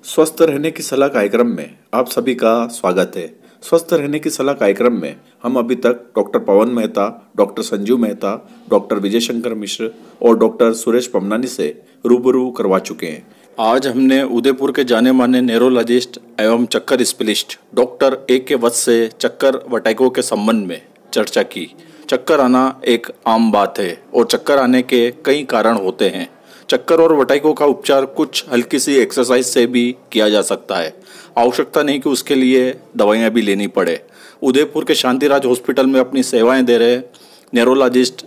स्वस्थ रहने की सलाह कार्यक्रम में आप सभी का स्वागत है। स्वस्थ रहने की सलाह कार्यक्रम में हम अभी तक डॉक्टर पवन मेहता, डॉक्टर संजीव मेहता, डॉक्टर विजय शंकर मिश्र और डॉक्टर सुरेश पमनानी से रूबरू करवा चुके हैं। आज हमने उदयपुर के जाने माने न्यूरोलॉजिस्ट एवं चक्कर स्पेशलिस्ट डॉक्टर A.K. वत्स से चक्कर वर्टिगो के संबंध में चर्चा की। चक्कर आना एक आम बात है और चक्कर आने के कई कारण होते हैं। चक्कर और वर्टिगो का उपचार कुछ हल्की सी एक्सरसाइज से भी किया जा सकता है। आवश्यकता नहीं कि उसके लिए दवाइयाँ भी लेनी पड़े। उदयपुर के शांतिराज हॉस्पिटल में अपनी सेवाएं दे रहे न्यूरोलॉजिस्ट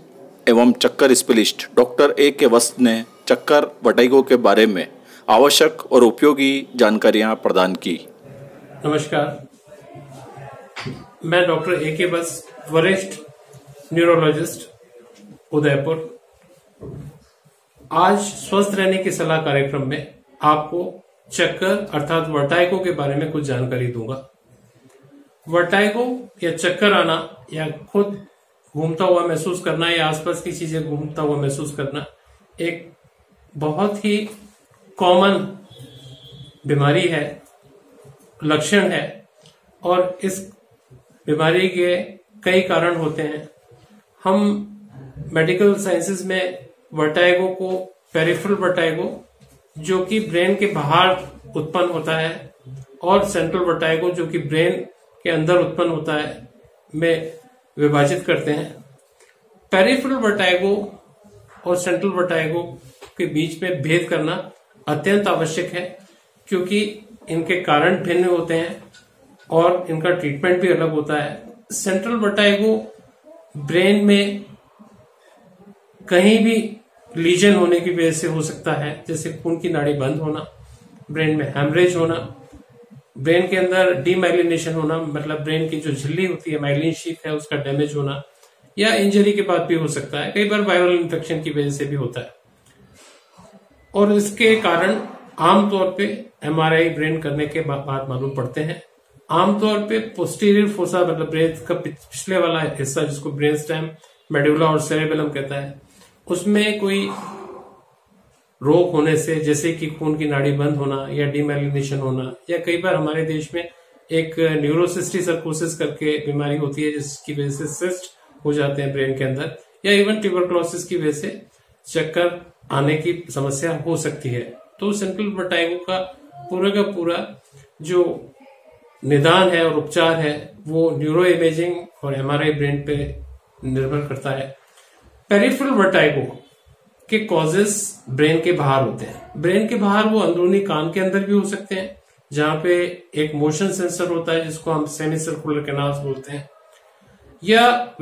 एवं चक्कर स्पेशलिस्ट डॉक्टर A.K. वत्स ने चक्कर वर्टिगो के बारे में आवश्यक और उपयोगी जानकारियां प्रदान की। नमस्कार, मैं डॉक्टर A.K. वत्स, वरिष्ठ न्यूरोलॉजिस्ट उदयपुर। आज स्वस्थ रहने की सलाह कार्यक्रम में आपको चक्कर अर्थात वर्टिगो के बारे में कुछ जानकारी दूंगा। वर्टिगो या चक्कर आना या खुद घूमता हुआ महसूस करना या आसपास की चीजें घूमता हुआ महसूस करना एक बहुत ही कॉमन बीमारी है, लक्षण है और इस बीमारी के कई कारण होते हैं। हम मेडिकल साइंसेज में वर्टिगो को पेरिफेरल वर्टिगो, जो कि ब्रेन के बाहर उत्पन्न होता है, और सेंट्रल वर्टिगो, जो कि ब्रेन के अंदर उत्पन्न होता है, में विभाजित करते हैं। पेरिफेरल वर्टिगो और सेंट्रल वर्टिगो के बीच में भेद करना अत्यंत आवश्यक है, क्योंकि इनके कारण भिन्न होते हैं और इनका ट्रीटमेंट भी अलग होता है। सेंट्रल वर्टिगो ब्रेन में कहीं भी लीजन होने की वजह से हो सकता है, जैसे खून की नाड़ी बंद होना, ब्रेन में हैमरेज होना, ब्रेन के अंदर डीमाइलिनेशन होना, मतलब ब्रेन की जो झिल्ली होती है, माइलिन शीथ है, उसका डैमेज होना, या इंजरी के बाद भी हो सकता है। कई बार वायरल इन्फेक्शन की वजह से भी होता है और इसके कारण आमतौर पे MRI ब्रेन करने के बाद मालूम पड़ते हैं। आमतौर पे पोस्टीरियर फोसा, मतलब ब्रेन का पिछले वाला हिस्सा, जिसको ब्रेन स्टेम, मेडुला और सेरेबेलम कहता है, उसमें कोई रोग होने से, जैसे कि खून की नाड़ी बंद होना या डीमाइलिनेशन होना, या कई बार हमारे देश में एक न्यूरोसिस्टिक सर्कोसिस करके बीमारी होती है, जिसकी वजह से सिस्ट हो जाते हैं ब्रेन के अंदर, या इवन ट्यूबरक्लोसिस की वजह से चक्कर आने की समस्या हो सकती है। तो सेंट्रल वर्टिगो का पूरा जो निदान है और उपचार है वो न्यूरो इमेजिंग और MRI ब्रेन पे निर्भर करता है। पेरिफेरल वर्टिगो के कॉजेस ब्रेन के बाहर होते हैं। ब्रेन के बाहर वो अंदरूनी कान के अंदर भी हो सकते हैं, जहां पे एक मोशन सेंसर होता है, जिसको हम सेमी सर्कुलर कैनाल्स बोलते हैं, या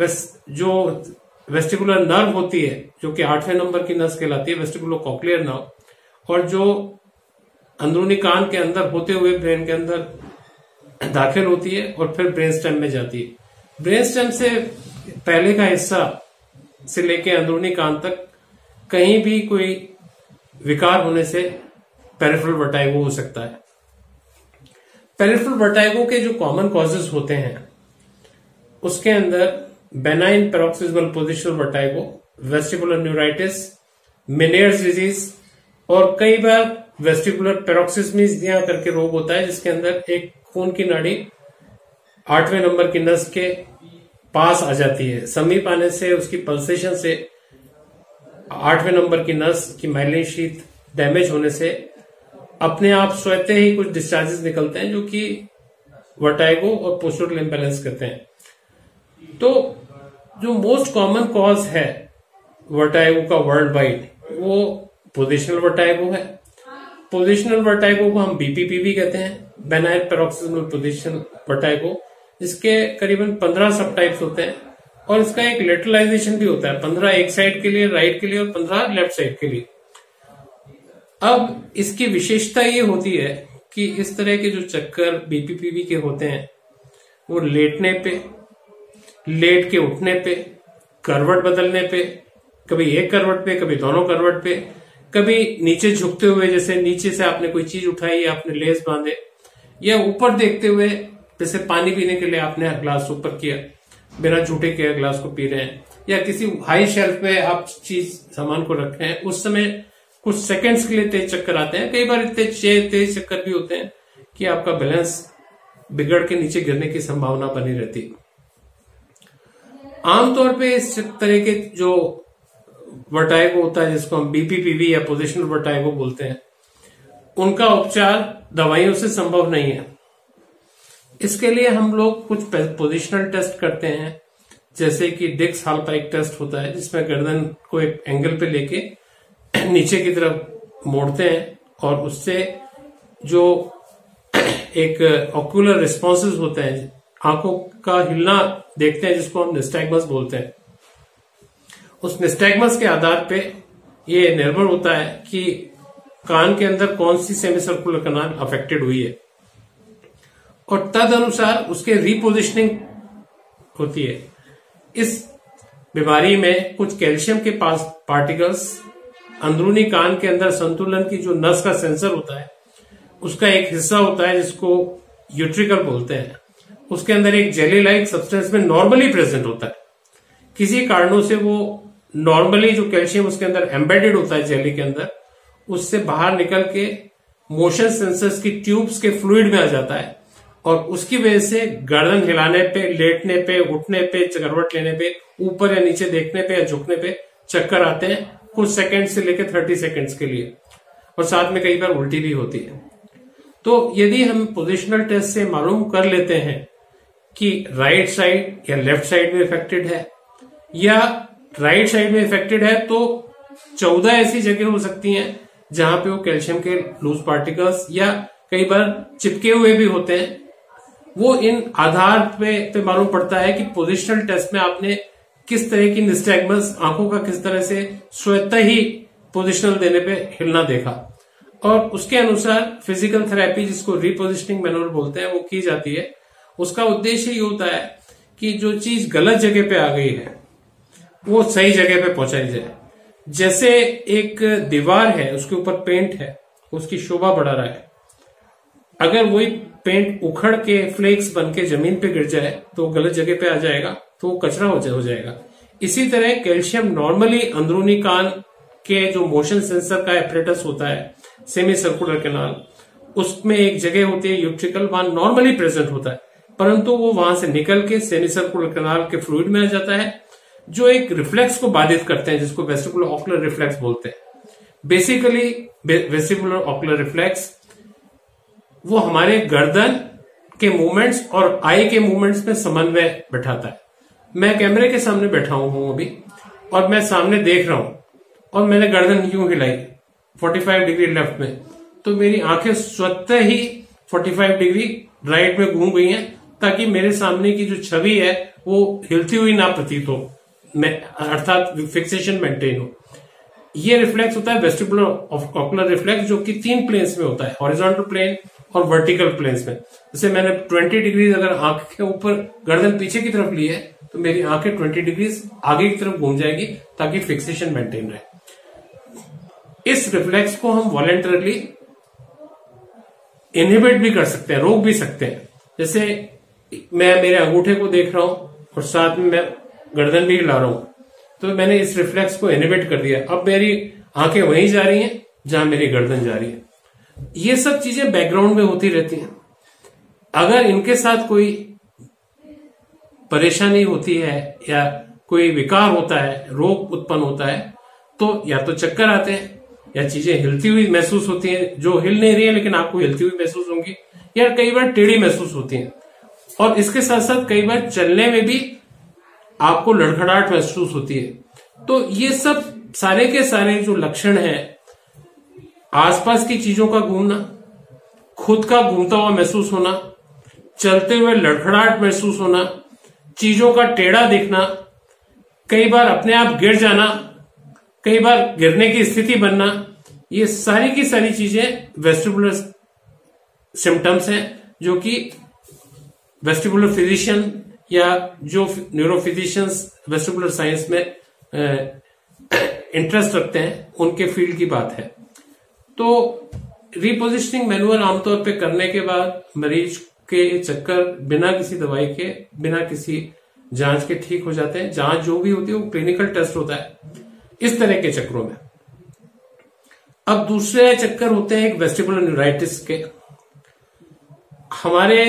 जो वेस्टिबुलर नर्व होती है, जो कि 8वें नंबर की नस कहलाती है, वेस्टिबुलो कॉक्लियर नर्व, और जो अंदरूनी कान के अंदर होते हुए ब्रेन के अंदर दाखिल होती है और फिर ब्रेन स्टेम में जाती है। ब्रेन स्टेम से पहले का हिस्सा से लेके अंदरूनी कान तक कहीं भी कोई विकार होने से पेरिफेरल वर्टिगो हो सकता है। पेरिफेरल वर्टिगो के जो कॉमन कॉजेज होते हैं, उसके अंदर benign paroxysmal positional vertigo, vestibular neuritis, मेनियर्स disease, और कई बार वेस्टिबुलर पैरोक्सिस्मिया करके रोग होता है, जिसके अंदर एक खून की नाड़ी 8वें नंबर की नस के पास आ जाती है। समीप आने से, उसकी पल्सेशन से 8वें नंबर की नस की माइलिन शीथ डैमेज होने से अपने आप स्वतः ही कुछ डिस्चार्जेस निकलते हैं, जो कि वर्टिगो और पोस्चरल इम्बैलेंस करते हैं। तो जो मोस्ट कॉमन कॉज है वर्टिगो का वर्ल्ड वाइड, वो पोजिशनल वर्टिगो है। पोजिशनल वर्टिगो को हम BPPV कहते हैं, बेनाइन पैरोक्सिस्मल पोजिशनल वर्टिगो, जिसके करीबन 15 सब टाइप्स होते हैं, और इसका एक लेटरलाइजेशन भी होता है, 15 एक साइड के लिए, राइट के लिए, और 15 लेफ्ट साइड के लिए। अब इसकी विशेषता ये होती है कि इस तरह के जो चक्कर BPPV के होते हैं, वो लेटने पे, लेट के उठने पे, करवट बदलने पे, कभी एक करवट पे, कभी दोनों करवट पे, कभी नीचे झुकते हुए, जैसे नीचे से आपने कोई चीज उठाई या आपने लेस बांधे, या ऊपर देखते हुए, जैसे पानी पीने के लिए आपने ग्लास ऊपर किया, बिना झूठे के ग्लास को पी रहे हैं, या किसी हाई शेल्फ पे आप चीज सामान को रख रहे हैं, उस समय कुछ सेकंड्स के लिए तेज चक्कर आते हैं, कई बार इतने तेज चक्कर भी होते हैं कि आपका बैलेंस बिगड़ के नीचे गिरने की संभावना बनी रहती है। आमतौर पे इस तरह के जो वर्टाइगो होता है, जिसको हम बीपीपीवी या पोजिशनल वर्टाइगो बोलते हैं, उनका उपचार दवाइयों से संभव नहीं है। इसके लिए हम लोग कुछ पोजिशनल टेस्ट करते हैं, जैसे कि डिक्स हॉलपाइक टेस्ट होता है, जिसमें गर्दन को एक एंगल पे लेके नीचे की तरफ मोड़ते हैं और उससे जो एक ऑक्यूलर रिस्पॉन्सेज होते हैं, आंखों का हिलना देखते हैं, जिसको हम निस्टैग्मस बोलते हैं। उस निस्टैग्मस के आधार पे ये निर्भर होता है कि कान के अंदर कौन सी सेमी सर्कुलर कनाल अफेक्टेड हुई है और तद अनुसार उसके रीपोजिशनिंग होती है। इस बीमारी में कुछ कैल्शियम के पास पार्टिकल्स अंदरूनी कान के अंदर संतुलन की जो नस का सेंसर होता है उसका एक हिस्सा होता है, जिसको यूट्रिकल बोलते हैं। उसके अंदर एक जेली लाइक सब्सटेंस में नॉर्मली प्रेजेंट होता है। किसी कारणों से वो नॉर्मली जो कैल्शियम उसके अंदर एम्बेडेड होता है जेली के अंदर, उससे बाहर निकल के मोशन सेंसर्स की ट्यूब्स के फ्लूइड में आ जाता है और उसकी वजह से गर्दन हिलाने पे, लेटने पे, उठने पे, करवट लेने पे, ऊपर या नीचे देखने पे या झुकने पे चक्कर आते हैं, कुछ सेकंड से लेकर 30 सेकंड्स के लिए, और साथ में कई बार उल्टी भी होती है। तो यदि हम पोजिशनल टेस्ट से मालूम कर लेते हैं कि राइट साइड या लेफ्ट साइड में इफेक्टेड है या राइट साइड में इफेक्टेड है, तो 14 ऐसी जगह हो सकती हैं जहां पे वो कैल्शियम के लूज पार्टिकल्स या कई बार चिपके हुए भी होते हैं। वो इन आधार पे मालूम पड़ता है कि पोजिशनल टेस्ट में आपने किस तरह की निस्टैग्मस, आंखों का किस तरह से स्वतः ही पोजिशनल देने पे हिलना देखा, और उसके अनुसार फिजिकल थेरेपी, जिसको रीपोजिशनिंग मैनुअल बोलते हैं, वो की जाती है। उसका उद्देश्य ये होता है कि जो चीज गलत जगह पे आ गई है वो सही जगह पे पहुंचाई जाए। जैसे एक दीवार है, उसके ऊपर पेंट है, उसकी शोभा बढ़ा रहा है, अगर वही पेंट उखड़ के फ्लेक्स बन के जमीन पे गिर जाए तो गलत जगह पे आ जाएगा, तो वो कचरा हो जाएगा। इसी तरह कैल्शियम नॉर्मली अंदरूनी कान के जो मोशन सेंसर का एपरेटस होता है, सेमी सर्कुलर कैनाल, उसमें एक जगह होती है यूट्रिकल, वहां नॉर्मली प्रेजेंट होता है, परंतु वो वहां से निकल के सेमी सर्कुलर कैनाल के फ्लूइड में आ जाता है, जो एक रिफ्लेक्स को बाधित करते हैं, जिसको वेस्टिबुलर ऑकुलर रिफ्लेक्स बोलते हैं। बेसिकली वेस्टिबुलर ऑकुलर रिफ्लेक्स वो हमारे गर्दन के मूवमेंट्स और आई के मूवमेंट्स में समन्वय बैठाता है। मैं कैमरे के सामने बैठा हूं अभी और मैं सामने देख रहा हूं और मैंने गर्दन यूं हिलाई 45 डिग्री लेफ्ट में, तो मेरी आंखें स्वतः ही 45 डिग्री राइट में घूम गई हैं, ताकि मेरे सामने की जो छवि है वो हिलती हुई ना प्रतीत हो, अर्थात फिक्सेशन मेंटेन हो। ये रिफ्लेक्स होता है वेस्टिबुलर ऑकुलर रिफ्लेक्स, जो कि 3 प्लेन्स में होता है, हॉरिजॉन्टल प्लेन और वर्टिकल प्लेन्स में। जैसे मैंने 20 डिग्री अगर आंख के ऊपर गर्दन पीछे की तरफ ली है, तो मेरी आंखें 20 डिग्री आगे की तरफ घूम जाएगी, ताकि फिक्सेशन मेंटेन रहे। इस रिफ्लेक्स को हम वॉलेंटरली इनहिबिट भी कर सकते हैं, रोक भी सकते हैं। जैसे मैं मेरे अंगूठे को देख रहा हूं और साथ में मैं गर्दन भी हिला रहा हूं, तो मैंने इस रिफ्लेक्स को इनहिबिट कर दिया। अब मेरी आंखें वहीं जा रही हैं जहां मेरी गर्दन जा रही है। ये सब चीजें बैकग्राउंड में होती रहती हैं। अगर इनके साथ कोई परेशानी होती है या कोई विकार होता है, रोग उत्पन्न होता है, तो या तो चक्कर आते हैं, या चीजें हिलती हुई महसूस होती हैं, जो हिल नहीं रही है लेकिन आपको हिलती हुई महसूस होंगी, या कई बार टेढ़ी महसूस होती हैं, और इसके साथ साथ कई बार चलने में भी आपको लड़खड़ाहट महसूस होती है। तो ये सब सारे के सारे जो लक्षण हैं, आसपास की चीजों का घूमना, खुद का घूमता हुआ महसूस होना, चलते हुए लड़खड़ाहट महसूस होना, चीजों का टेढ़ा दिखना, कई बार अपने आप गिर जाना, कई बार गिरने की स्थिति बनना, ये सारी की सारी चीजें वेस्टिबुलर सिम्टम्स हैं, जो कि वेस्टिबुलर फिजिशियन या जो न्यूरोफिजिशियंस वेस्टिबुलर साइंस में इंटरेस्ट रखते हैं, उनके फील्ड की बात है। तो रीपोजिशनिंग मैनुअल आमतौर पे करने के बाद मरीज के चक्कर बिना किसी दवाई के, बिना किसी जांच के ठीक हो जाते हैं। जांच जो भी होती है वो क्लिनिकल टेस्ट होता है इस तरह के चक्रों में। अब दूसरे चक्कर होते हैं एक वेस्टिबुलर न्यूराइटिस के। हमारे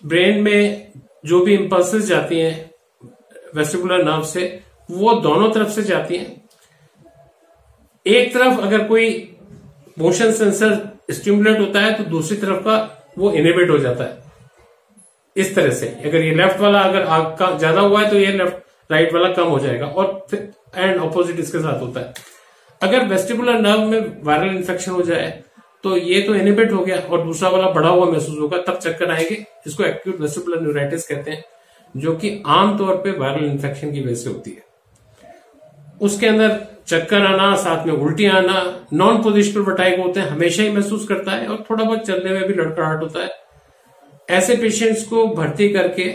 ब्रेन में जो भी इंपल्सेस जाती हैं वेस्टिबुलर नर्व से, वो दोनों तरफ से जाती हैं। एक तरफ अगर कोई मोशन सेंसर स्टिमुलेट होता है तो दूसरी तरफ का वो इनहिबिट हो जाता है। इस तरह से अगर ये लेफ्ट वाला अगर आग का ज्यादा हुआ है तो ये लेफ्ट राइट वाला कम हो जाएगा, और फिर एंड ऑपोजिट इसके साथ होता है। अगर वेस्टिबुलर नर्व में वायरल इन्फेक्शन हो जाए तो ये तो इनहिबिट हो गया और दूसरा वाला बढ़ा हुआ महसूस होगा, तब चक्कर आएंगे। इसको एक्यूट वेस्टिबुलर न्यूराइटिस कहते हैं, जो कि आमतौर पे वायरल इन्फेक्शन की वजह से होती है। उसके अंदर चक्कर आना, साथ में उल्टी आना, नॉन पोजिशनल वर्टाइगो होते हैं, हमेशा ही महसूस करता है, और थोड़ा बहुत चलने में भी लड़खड़ाहट होता है। ऐसे पेशेंट्स को भर्ती करके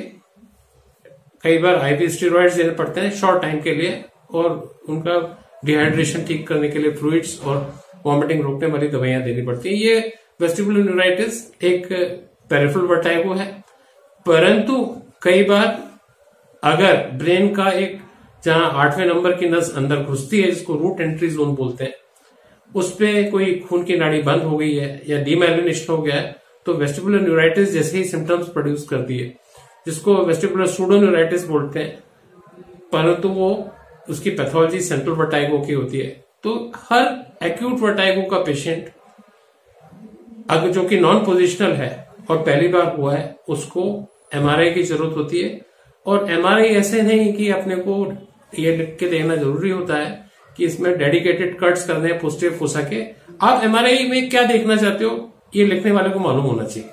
कई बार आईवी स्टेरॉइड्स देने पड़ते हैं शॉर्ट टाइम के लिए, और उनका डिहाइड्रेशन ठीक करने के लिए फ्लूइड्स और वॉमिटिंग रोकने वाली दवाइयां देनी पड़ती है। ये वेस्टिबुलर न्यूराइटिस एक पेरिफेरल वर्टाइगो है, परंतु कई बार अगर ब्रेन का एक जहां 8वें नंबर की नस अंदर घुसती है, जिसको रूट एंट्री जोन बोलते हैं, उस पे कोई खून की नाड़ी बंद हो गई है या डीमाइलिनेशन हो गया है, तो वेस्टिबुलर न्यूराइटिस जैसे ही सिम्टम्स प्रोड्यूस करती है, जिसको वेस्टिबुलर सूडोन्यूराइटिस बोलते हैं, परंतु वो उसकी पैथोलॉजी सेंट्रल वर्टाइगो की होती है। तो हर एक्यूट वर्टाइगो का पेशेंट अगर जो कि नॉन पोजिशनल है और पहली बार हुआ है, उसको एमआरआई की जरूरत होती है। और एमआरआई ऐसे नहीं कि अपने को ये लिख के देना जरूरी होता है कि इसमें डेडिकेटेड कट्स करने हैं पोस्टीरियर फोसा के। आप एमआरआई में क्या देखना चाहते हो ये लिखने वाले को मालूम होना चाहिए।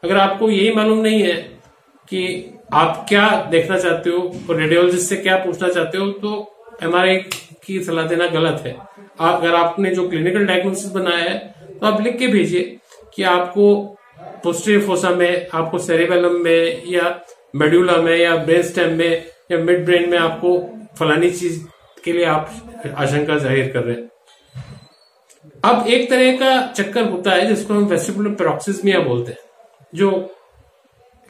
अगर आपको यही मालूम नहीं है कि आप क्या देखना चाहते हो और रेडियोलॉजिस्ट से क्या पूछना चाहते हो, तो एमआरआई की सलाह देना गलत है। अगर आपने जो क्लिनिकल डायग्नोसिस बनाया है तो आप लिख के भेजिए कि आपको पोस्टीरियर फोसा में, आपको सेरेबेलम में, या मेडुला में, या ब्रेन स्टेम में, या मिड ब्रेन में आपको फलानी चीज के लिए आप आशंका जाहिर कर रहे हैं। अब एक तरह का चक्कर होता है जिसको हम वेस्टिबुलर पैरोक्सिस्मिया बोलते हैं, जो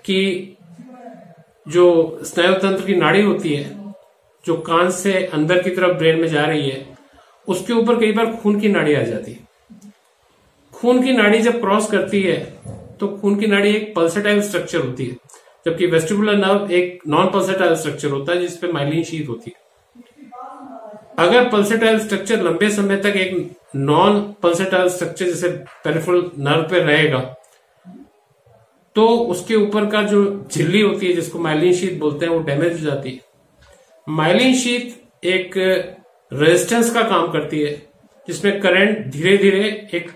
कि जो स्नायु तंत्र की नाड़ी होती है जो कान से अंदर की तरफ ब्रेन में जा रही है, उसके ऊपर कई बार खून की नाड़ी आ जाती है। खून की नाड़ी जब क्रॉस करती है तो खून की नाड़ी एक पल्सेटाइल स्ट्रक्चर होती है, जबकि वेस्टिबुलर नर्व एक नॉन पल्सेटाइल स्ट्रक्चर होता है जिसपे माइलिन शीथ होती है। अगर पल्सेटाइल स्ट्रक्चर लंबे समय तक एक नॉन पल्सेटाइल स्ट्रक्चर जैसे पेरिफेरल नर्व पे रहेगा, तो उसके ऊपर का जो झिल्ली होती है जिसको माइलिन शीथ बोलते हैं, वो डैमेज हो जाती है। माइलिन शीथ एक रेजिस्टेंस का काम करती है, जिसमें करंट धीरे धीरे एक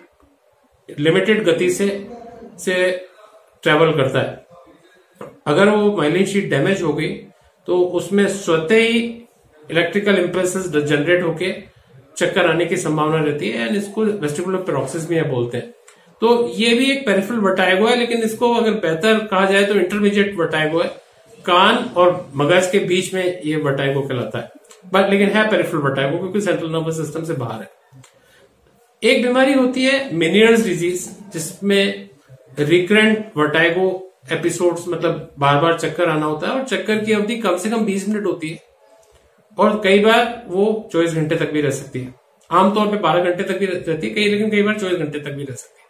लिमिटेड गति से ट्रेवल करता है। अगर वो माइलिन शीथ डैमेज हो गई तो उसमें स्वतः ही इलेक्ट्रिकल इंपल्सेस जनरेट होके चक्कर आने की संभावना रहती है, एंड इसको वेस्टिबुलर पैरोक्सिस्मिया बोलते हैं। तो ये भी एक पेरिफेरल वर्टाइगो है, लेकिन इसको अगर बेहतर कहा जाए तो इंटरमीडिएट वर्टाइगो है। कान और मगज के बीच में ये वर्टाइगो कहलाता है, बट लेकिन है पेरिफेरल वर्टाइगो क्योंकि सेंट्रल नर्वस सिस्टम से बाहर है। एक बीमारी होती है मेनियर्स डिजीज, जिसमें रिकरेंट वर्टाइगो एपिसोड्स, मतलब बार बार चक्कर आना होता है, और चक्कर की अवधि कम से कम 20 मिनट होती है, और कई बार वो 24 घंटे तक भी रह सकती है। आमतौर पे 12 घंटे तक भी रहती है, लेकिन कई बार 24 घंटे तक भी रह सकती है।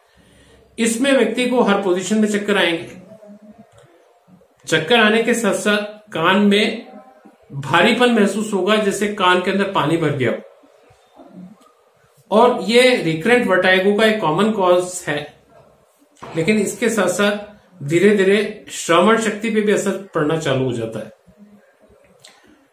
इसमें व्यक्ति को हर पोजीशन में चक्कर आएंगे। चक्कर आने के साथ साथ कान में भारीपन महसूस होगा, जैसे कान के अंदर पानी भर गया हो, और ये रिकरेंट वर्टाइगो का एक कॉमन कॉज है। लेकिन इसके साथ साथ धीरे धीरे श्रवण शक्ति पे भी असर पड़ना चालू हो जाता है,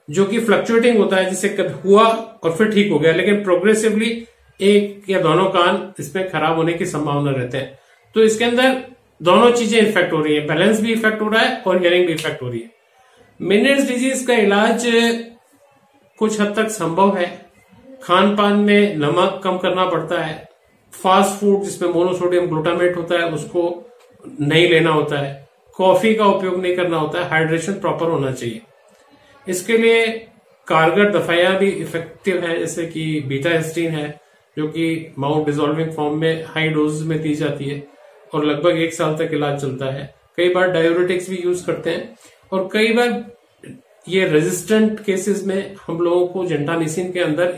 जो कि फ्लक्चुएटिंग होता है, जिससे कभी हुआ और फिर ठीक हो गया, लेकिन प्रोग्रेसिवली एक या दोनों कान इसमें खराब होने की संभावना रहते हैं। तो इसके अंदर दोनों चीजें इफेक्ट हो रही है, बैलेंस भी इफेक्ट हो रहा है और हियरिंग भी इफेक्ट हो रही है। मेनियर्स डिजीज का इलाज कुछ हद तक संभव है। खान पान में नमक कम करना पड़ता है, फास्ट फूड जिसमें मोनोसोडियम ग्लूटामेट होता है उसको नहीं लेना होता है, कॉफी का उपयोग नहीं करना होता है, हाइड्रेशन प्रॉपर होना चाहिए। इसके लिए कारगर दवाइयां भी इफेक्टिव है, जैसे कि बीटा हिस्टीन है, जो कि माउथ डिसॉल्विंग फॉर्म में हाई डोज में दी जाती है, और लगभग 1 साल तक इलाज चलता है। कई बार डायूरेटिक्स भी यूज करते हैं, और कई बार ये रेजिस्टेंट केसेस में हम लोगों को जेंटामिसिन के अंदर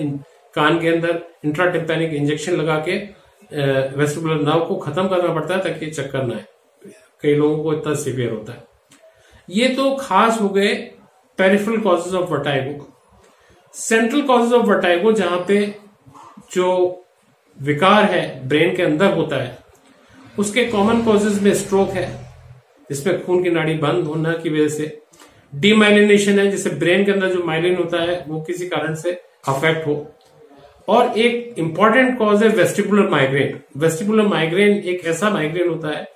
कान के अंदर इंट्राटिम्पैनिक इंजेक्शन लगा के वेस्टिबुलर नर्व को खत्म करना पड़ता है ताकि चक्कर ना आए। कई लोगों को इतना सीवियर होता है। ये तो खास हो गए peripheral causes of vertigo. Central causes of vertigo, जहां पे जो विकार है ब्रेन के अंदर होता है, उसके कॉमन कॉजेज में स्ट्रोक है, जिसमें खून की नाड़ी बंद होने की वजह से, डीमाइलिनेशन है, जिससे ब्रेन के अंदर जो माइलिन होता है वो किसी कारण से अफेक्ट हो, और एक इंपॉर्टेंट कॉज है वेस्टिबुलर माइग्रेन। वेस्टिबुलर माइग्रेन एक ऐसा माइग्रेन होता है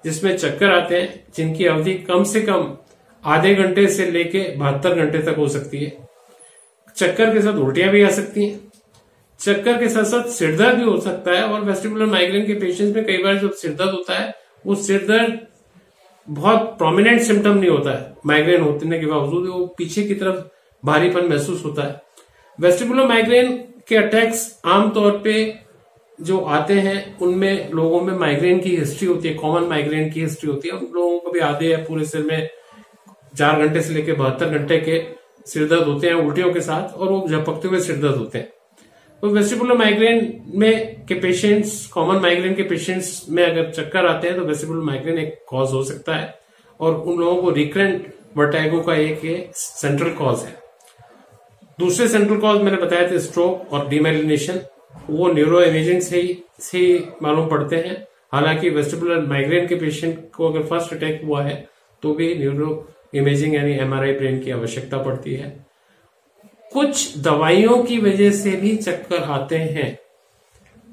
जिसमें चक्कर आते हैं, जिनकी अवधि कम से कम आधे घंटे से लेके 72 घंटे तक हो सकती है। चक्कर के साथ उल्टियां भी आ सकती हैं, चक्कर के साथ साथ सिरदर्द भी हो सकता है। और वेस्टिबुलर माइग्रेन के पेशेंट्स में कई बार जब सिरदर्द होता है, वो सिरदर्द बहुत प्रोमिनेंट सिम्टम नहीं होता है, माइग्रेन होने के बावजूद वो पीछे की तरफ भारीपन महसूस होता है। वेस्टिबुलर माइग्रेन के अटैक्स आमतौर पे जो आते हैं उनमें लोगों में माइग्रेन की हिस्ट्री होती है, कॉमन माइग्रेन की हिस्ट्री होती है। उन लोगों को भी आधे या पूरे सिर में 4 घंटे से लेकर 72 घंटे के सिरदर्द होते हैं उल्टियों के साथ, और वो झपकते हुए सिरदर्द होते हैं। तो वेस्टिबुलर माइग्रेन में के पेशेंट्स, कॉमन माइग्रेन के पेशेंट्स में अगर चक्कर आते हैं तो वेस्टिबुलर माइग्रेन एक कॉज हो सकता है, और उन लोगों को रिकरेंट वर्टाइगो का एक सेंट्रल कॉज है। दूसरे सेंट्रल कॉज मैंने बताया थे स्ट्रोक और डीमाइलिनेशन, वो न्यूरो इमेजिंग से ही मालूम पड़ते हैं। हालांकि वेस्टिबुलर माइग्रेन के पेशेंट को अगर फर्स्ट अटैक हुआ है तो भी न्यूरो इमेजिंग यानी एमआरआई ब्रेन की आवश्यकता पड़ती है। कुछ दवाइयों की वजह से भी चक्कर आते हैं,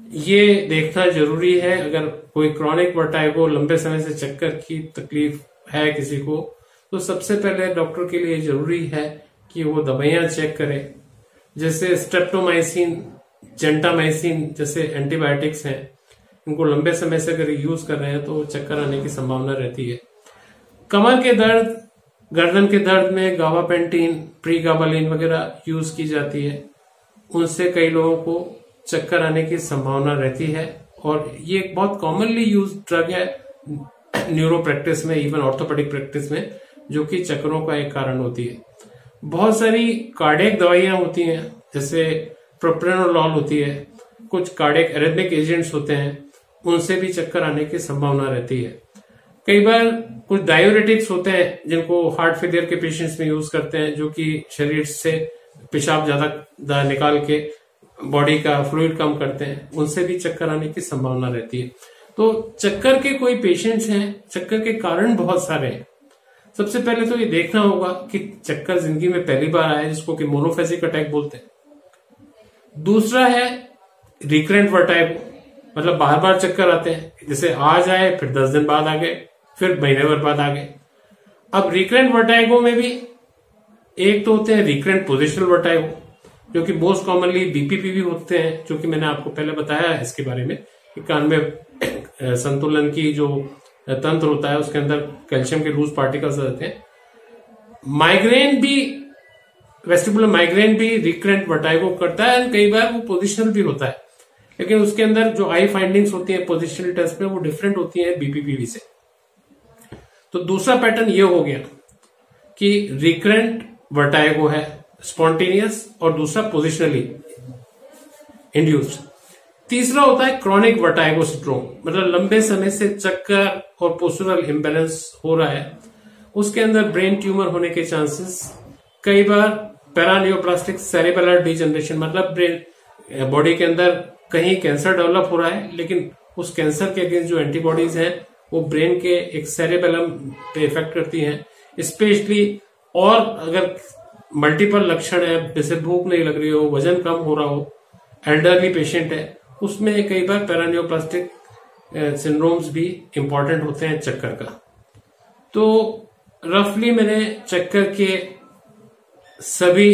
ये देखना जरूरी है। अगर कोई क्रॉनिक वर्टाइगो, लंबे समय से चक्कर की तकलीफ है किसी को, तो सबसे पहले डॉक्टर के लिए जरूरी है कि वो दवाइयां चेक करे, जैसे स्ट्रेप्टोमाइसिन, जेंटामाइसिन जैसे एंटीबायोटिक्स हैं। इनको लंबे समय से अगर यूज कर रहे हैं तो चक्कर आने की संभावना रहती है। कमर के दर्द, गर्दन के दर्द में गाबापेंटीन, प्रीगाबालिन वगैरह यूज की जाती है, उनसे कई लोगों को चक्कर आने की संभावना रहती है। और ये एक बहुत कॉमनली यूज ड्रग है न्यूरो प्रैक्टिस में, इवन ऑर्थोपेडिक प्रैक्टिस में, जो कि चक्करों का एक कारण होती है। बहुत सारी कार्डियक दवाइयां होती हैं, जैसे प्रोप्रेनोलॉल होती है, कुछ कार्डियक एरिथमिक एजेंट्स होते हैं, उनसे भी चक्कर आने की संभावना रहती है। कई बार कुछ डायूरेटिक्स होते हैं जिनको हार्ट फेलियर के पेशेंट्स में यूज करते हैं, जो कि शरीर से पेशाब ज्यादा निकाल के बॉडी का फ्लूइड कम करते हैं, उनसे भी चक्कर आने की संभावना रहती है। तो चक्कर के कोई पेशेंट्स हैं, चक्कर के कारण बहुत सारे हैं। सबसे पहले तो ये देखना होगा कि चक्कर जिंदगी में पहली बार आया, जिसको कि मोनोफेजिक अटैक बोलते हैं। दूसरा है रिकरेंट वर्टाइगो, मतलब बार बार चक्कर आते हैं, जैसे आज आए फिर 10 दिन बाद आ गए, फिर महीने भर बाद आ गए। अब रिकरेंट वर्टाइगो में भी एक तो होते हैं रिकरेंट पोजिशनल वर्टाइगो, जो कि मोस्ट कॉमनली बीपीपी भी होते हैं, जो कि मैंने आपको पहले बताया है इसके बारे में कि कान में संतुलन की जो तंत्र होता है उसके अंदर कैल्शियम के लूज पार्टिकल्स रहते हैं। माइग्रेन भी, वेस्टिबुलर माइग्रेन भी रिकरेंट वर्टाइगो करता है, कई बार वो पोजिशनल भी होता है, लेकिन उसके अंदर जो आई फाइंडिंग्स होती है पोजिशनल टेस्ट में वो डिफरेंट होती है बीपीपीवी से। तो दूसरा पैटर्न ये हो गया कि रिकरेंट वर्टाइगो है स्पॉन्टेनियस, और दूसरा पोजिशनली इंड्यूस्ड। तीसरा होता है क्रॉनिक वर्टाइगो सिंड्रोम, मतलब लंबे समय से चक्कर और पोस्चरल इम्बैलेंस हो रहा है, उसके अंदर ब्रेन ट्यूमर होने के चांसेस, कई बार पैरानियोप्लास्टिक सेरेब्रल डिजनरेशन, मतलब ब्रेन बॉडी के अंदर कहीं कैंसर डेवलप हो रहा है, लेकिन उस कैंसर के अगेंस्ट जो एंटीबॉडीज हैं वो ब्रेन के एक सेरेबेलम पे इफेक्ट करती हैं स्पेशली। और अगर मल्टीपल लक्षण है, जैसे भूख नहीं लग रही हो, वजन कम हो रहा हो, एल्डरली पेशेंट है, उसमें कई बार पैरानियोप्लास्टिक सिंड्रोम्स भी इंपॉर्टेंट होते हैं चक्कर का। तो रफली मैंने चक्कर के सभी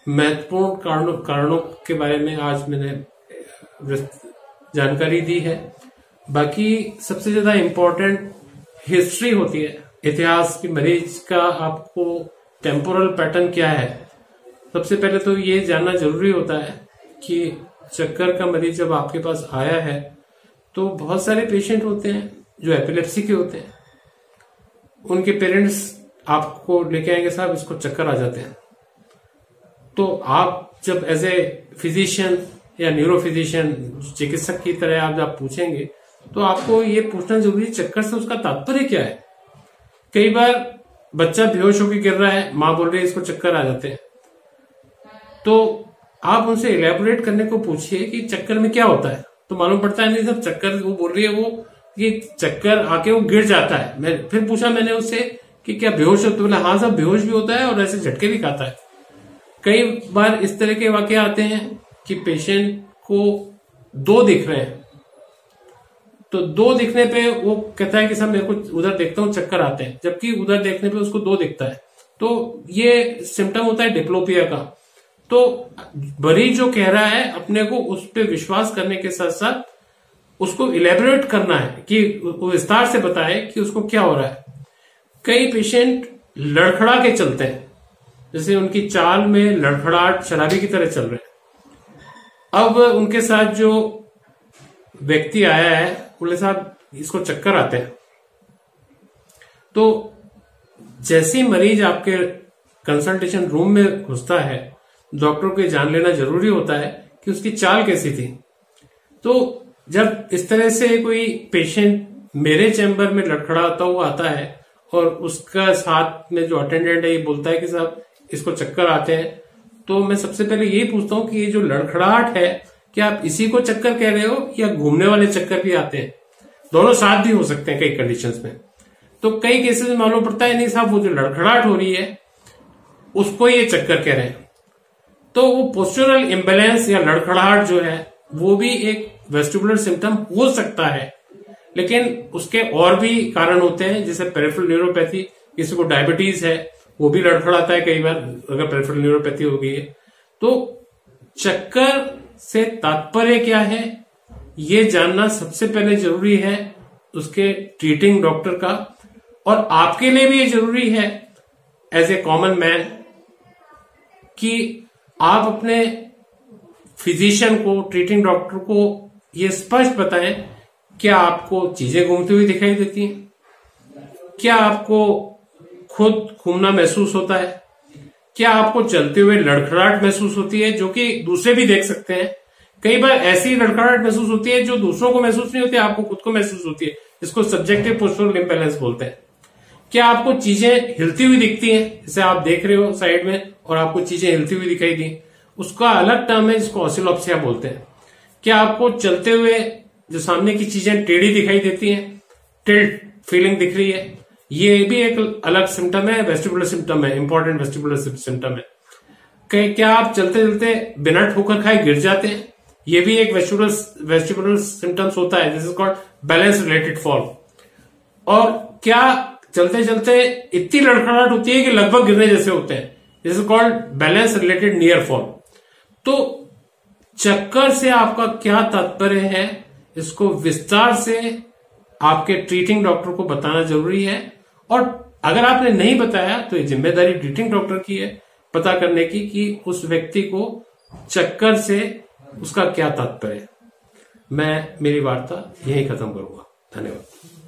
महत्वपूर्ण कारणों के बारे में आज मैंने जानकारी दी है। बाकी सबसे ज्यादा इंपॉर्टेंट हिस्ट्री होती है, इतिहास की मरीज का आपको टेम्पोरल पैटर्न क्या है। सबसे पहले तो ये जानना जरूरी होता है कि चक्कर का मरीज जब आपके पास आया है तो बहुत सारे पेशेंट होते हैं जो एपिलेप्सी के होते हैं, उनके पेरेंट्स आपको लेके आएंगे साहब इसको चक्कर आ जाते हैं, तो आप जब एज ए फिजिशियन या न्यूरो फिजिशियन चिकित्सक की तरह आप जब पूछेंगे तो आपको ये पूछना जरूरी है चक्कर से उसका तात्पर्य क्या है। कई बार बच्चा बेहोश होकर गिर रहा है, माँ बोल रही है इसको चक्कर आ जाते हैं, तो आप उनसे इलेबोरेट करने को पूछिए कि चक्कर में क्या होता है, तो मालूम पड़ता है नहीं सब चक्कर, वो बोल रही है वो कि चक्कर आके वो गिर जाता है। मैं फिर पूछा मैंने उससे कि क्या बेहोश होता है, बोला हाँ साहब बेहोश भी होता है और ऐसे झटके भी खाता है। कई बार इस तरह के वाकये आते हैं कि पेशेंट को दो दिख रहे हैं, तो दो दिखने पे वो कहता है कि साहब मेरे को उधर देखता हूं चक्कर आते हैं, जबकि उधर देखने पे उसको दो दिखता है। तो ये सिम्टम होता है डिप्लोपिया का। तो मरीज जो कह रहा है अपने को उस पर विश्वास करने के साथ साथ उसको इलेबोरेट करना है कि वो विस्तार से बताए कि उसको क्या हो रहा है। कई पेशेंट लड़खड़ा के चलते हैं, जैसे उनकी चाल में लड़खड़ाहट शराबी की तरह चल रहे हैं। अब उनके साथ जो व्यक्ति आया है बोले साहब इसको चक्कर आते हैं, तो जैसे ही मरीज आपके कंसल्टेशन रूम में घुसता है डॉक्टर को जान लेना जरूरी होता है कि उसकी चाल कैसी थी। तो जब इस तरह से कोई पेशेंट मेरे चैम्बर में लड़खड़ाता हुआ आता है और उसका साथ में जो अटेंडेंट है ये बोलता है कि साहब इसको चक्कर आते हैं, तो मैं सबसे पहले यही पूछता हूं कि ये जो लड़खड़ाहट है क्या आप इसी को चक्कर कह रहे हो या घूमने वाले चक्कर भी आते हैं? दोनों साथ भी हो सकते हैं कई कंडीशंस में। तो कई केसेस में मालूम पड़ता है नहीं साहब वो जो लड़खड़ाहट हो रही है उसको ये चक्कर कह रहे हैं। तो वो पोस्चरल इम्बैलेंस या लड़खड़ाहट जो है वो भी एक वेस्टिबुलर सिम्टम हो सकता है, लेकिन उसके और भी कारण होते हैं, जैसे पेरिफेरल न्यूरोपैथी, किसी को डायबिटीज है वो भी लड़खड़ाता है कई बार अगर पेरिफेरल न्यूरोपैथी हो गई है। तो चक्कर से तात्पर्य क्या है ये जानना सबसे पहले जरूरी है उसके ट्रीटिंग डॉक्टर का, और आपके लिए भी ये जरूरी है एज ए कॉमन मैन कि आप अपने फिजिशियन को, ट्रीटिंग डॉक्टर को ये स्पष्ट बताएं क्या आपको चीजें घूमती हुई दिखाई देती हैं, क्या आपको खुद घूमना महसूस होता है, क्या आपको चलते हुए लड़खड़ाहट महसूस होती है जो कि दूसरे भी देख सकते हैं। कई बार ऐसी लड़खड़ाहट महसूस होती है जो दूसरों को महसूस नहीं होती, आपको खुद को महसूस होती है, इसको सब्जेक्टिव पोस्चरल इम्बैलेंस बोलते हैं। क्या आपको चीजें हिलती हुई दिखती हैं, जैसे आप देख रहे हो साइड में और आपको चीजें हिलती हुई दिखाई दी, उसका अलग टर्म है जिसको ऑसिलोप्सिया बोलते हैं। क्या आपको चलते हुए जो सामने की चीजें टेढ़ी दिखाई देती हैं, टिल्ट फीलिंग दिख रही है, ये भी एक अलग सिम्टम है, वेस्टिबुलर सिम्टम है, इंपॉर्टेंट वेस्टिबुलर सिम्टम है। क्या आप चलते चलते बिना ठोकर खाए गिर जाते हैं, ये भी एक वेस्टिबुलर सिम्टम्स होता है, this is called balance related fall. और क्या चलते चलते इतनी लड़खड़ाहट होती है कि लगभग गिरने जैसे होते हैं, this is called balance related near fall. तो चक्कर से आपका क्या तात्पर्य है इसको विस्तार से आपके ट्रीटिंग डॉक्टर को बताना जरूरी है, और अगर आपने नहीं बताया तो ये जिम्मेदारी ट्रीटिंग डॉक्टर की है पता करने की कि उस व्यक्ति को चक्कर से उसका क्या तात्पर्य है। मैं मेरी वार्ता यही खत्म करूंगा। धन्यवाद।